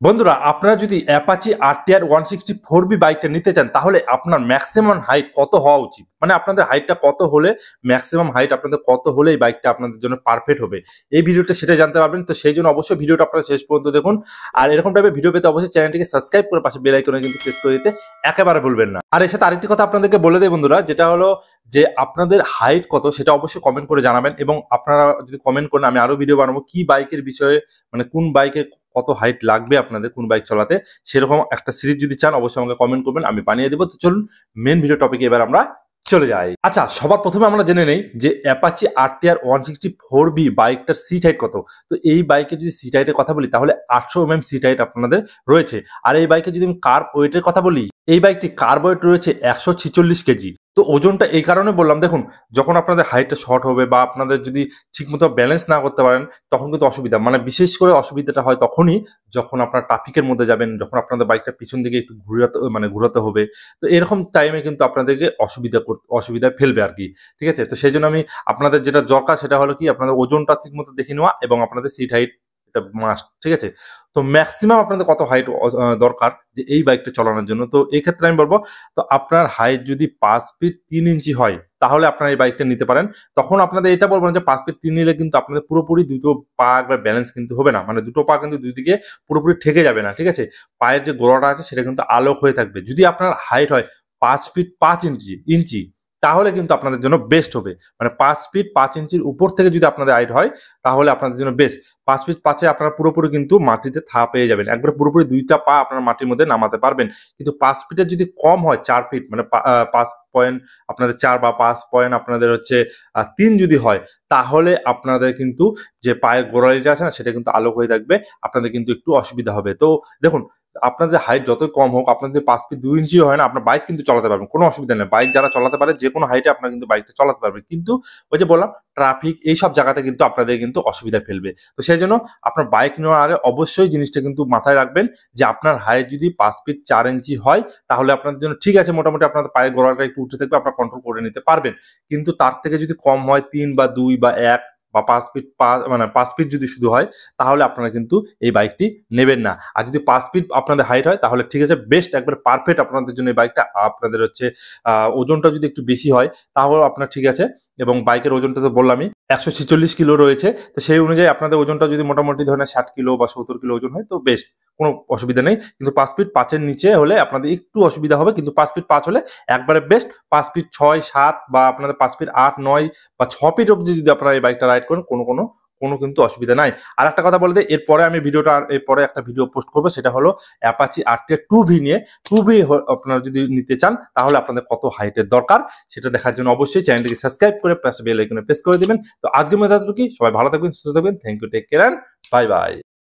বন্ধুরা, আপনারা যদি অ্যাপাচি আরটিআর 160 4বি বাইকটা নিতে চান, তাহলে আপনার ম্যাক্সিমাম হাইট কত হওয়া উচিত? মানে আপনাদের হাইটটা কত হলে, ম্যাক্সিমাম হাইট আপনাদের কত হলে এই বাইকটা আপনাদের জন্য পারফেক্ট হবে? এই ভিডিওটা সেটা জানতে পারবেন। তো সেই জন্য অবশ্যই ভিডিওটা আপনারা শেষ পর্যন্ত দেখুন। আর এরকম টাইপের ভিডিও পেতে অবশ্যই চ্যানেলটিকে সাবস্ক্রাইব করে পাশে বেল আইকনে কিন্তু প্রেস করে দিতে একেবারে ভুলবেন না। আর এর সাথে আরেকটি কথা আপনাদেরকে বলে দেই বন্ধুরা, যেটা হলো যে আপনাদের হাইট কত সেটা অবশ্যই কমেন্ট করে জানাবেন। এবং আপনারা যদি কমেন্ট করেন, আমি আরো ভিডিও বানাবো কি বাইকের বিষয়ে, মানে কোন বাইকে কত হাইট লাগবে আপনাদের কোন বাইক চালাতে, সেরকম একটা সিরিজ যদি চান অবশ্যই আমাকে কমেন্ট করবেন, আমি বানিয়ে দেবো। তো চলুন মেন ভিডিও টপিকে এবার আমরা চলে যাই। আচ্ছা, সবার প্রথমে আমরা জেনে নেই যে অ্যাপাচি আরটিআর 160 4বি বাইকটার সিট হাইট কত। তো এই বাইকের যদি সিট হাইটের কথা বলি, তাহলে 800 mm সিট হাইট আপনাদের রয়েছে। আর এই বাইকের যদি আমি কার্ব ওয়েটের কথা বলি, এই বাইকটি কার্ব ওয়েট রয়েছে 146 কেজি। তো ওজনটা এই কারণে বললাম, দেখুন যখন আপনাদের হাইটটা শর্ট হবে বা আপনাদের যদি ঠিকমতো ব্যালেন্স না করতে পারেন, তখন কিন্তু অসুবিধা, মানে বিশেষ করে অসুবিধাটা হয় তখনই যখন আপনার ট্রাফিকের মধ্যে যাবেন, যখন আপনাদের বাইকটা পিছন দিকে একটু ঘুরাতে হবে। তো এরকম টাইমে কিন্তু আপনাদেরকে অসুবিধায় ফেলবে আর কি। ঠিক আছে, তো সেই জন্য আমি আপনাদের যেটা দরকার সেটা হলো কি, আপনাদের ওজনটা ঠিক মতো দেখে নেওয়া এবং আপনাদের সিট হাইট, এটা মাস্ট। ঠিক আছে, তো ম্যাক্সিমাম আপনাদের কত হাইট দরকার যে এই বাইকটা চালানোর জন্য, তো এই ক্ষেত্রে আমি বলবো, তো আপনার হাইট যদি 5 ফিট 3 ইঞ্চি হয়, তাহলে আপনারা এই বাইকটা নিতে পারেন। তখন আপনাদের এটা বলবো না যে 5 ফিট 3 নিলে কিন্তু আপনাদের পুরোপুরি দুটো পা একবার ব্যালেন্স কিন্তু হবে না, মানে দুটো পা কিন্তু দুই দিকে পুরোপুরি ঠেকে যাবে না। ঠিক আছে, পায়ের যে গোড়াটা আছে সেটা কিন্তু আলোক হয়ে থাকবে। যদি আপনার হাইট হয় 5 ফিট 5 ইঞ্চি, তাহলে কিন্তু আপনাদের জন্য বেস্ট হবে। মানে 5 ফিট 5 ইঞ্চির উপর থেকে যদি আপনাদের হাইট হয়, তাহলে আপনাদের জন্য বেস্ট। 5 ফিট 5-এ আপনারা পুরোপুরি কিন্তু মাটিতে পেয়ে যাবেন, একবার পুরোপুরি দুইটা পা আপনার মাটির মধ্যে নামাতে পারবেন। কিন্তু 5 ফিটের যদি কম হয়, 4 ফিট মানে 5 পয়েন্ট আপনাদের 4 বা 5 পয়েন্ট আপনাদের হচ্ছে 3 যদি হয়, তাহলে আপনাদের কিন্তু যে পায়ের গোড়ালিটা আছে না, সেটা কিন্তু আলোক হয়ে থাকবে, আপনাদের কিন্তু একটু অসুবিধা হবে। তো দেখুন, আপনাদের হাইট যতই কম হোক, আপনাদের 5 ফিট 2 ইঞ্চি হয় না, আপনার বাইক কিন্তু চালাতে পারবেন, কোনো অসুবিধা নেই। বাইক যারা চালাতে পারে যে কোনো হাইটে আপনারা কিন্তু বাইকটা চালাতে পারবেন। কিন্তু ওই যে বললাম, ট্রাফিক এইসব জায়গাতে কিন্তু আপনাদের কিন্তু অসুবিধা ফেলবে। তো সেই জন্য আপনার বাইক নেওয়ার আগে অবশ্যই জিনিসটা কিন্তু মাথায় রাখবেন যে আপনার হাইট যদি 5 ফিট 4 ইঞ্চি হয়, তাহলে আপনাদের জন্য ঠিক আছে, মোটামুটি আপনাদের পায়ের গোড়াটা একটু উঠে থাকবে, আপনারা কন্ট্রোল করে নিতে পারবেন। কিন্তু তার থেকে যদি কম হয়, 3 বা 2 বা 1 বা 5 ফিট 5, মানে 5 ফিট যদি শুধু হয়, তাহলে আপনারা কিন্তু এই বাইকটি নেবেন না। আর যদি 5 ফিট আপনাদের হাইট হয়, তাহলে ঠিক আছে, বেস্ট, একবার পারফেক্ট আপনাদের জন্য এই বাইকটা। আপনাদের হচ্ছে ওজনটা যদি একটু বেশি হয়, তাহলে আপনার ঠিক আছে। এবং বাইকের ওজনটা তো বললামই 146 কিলো রয়েছে। তো সেই অনুযায়ী আপনাদের ওজনটা যদি মোটামুটি ধরেন 60 কিলো বা 70 কিলো ওজন হয়, তো বেস্ট, কোনো অসুবিধা নেই। কিন্তু 5 ফিট 5-এর নিচে হলে আপনাদের একটু অসুবিধা হবে, কিন্তু 5 ফিট 5 হলে একবারে বেস্ট। 5 ফিট 6 7 বা আপনাদের 5 ফিট 8 9 বা 6 ফিট অব্দি যদি আপনারা এই বাইকটা রাইড করেন, কোনো কিন্তু অসুবিধা নাই। আর একটা কথা বলে দিই, এরপরে আমি এরপরে একটা ভিডিও পোস্ট করবো, সেটা হলো অ্যাপাচি আরটিআর 2বি নিয়ে। 2বি আপনারা যদি নিতে চান, তাহলে আপনাদের কত হাইটের দরকার সেটা দেখার জন্য অবশ্যই চ্যানেলটিকে সাবস্ক্রাইব করে পাশে বেল আইকনে প্রেস করে দিবেন। তো আজকের মতো এতটুকুই। সবাই ভালো থাকবেন, সুস্থ থাকবেন। Thank you, take care, bye by.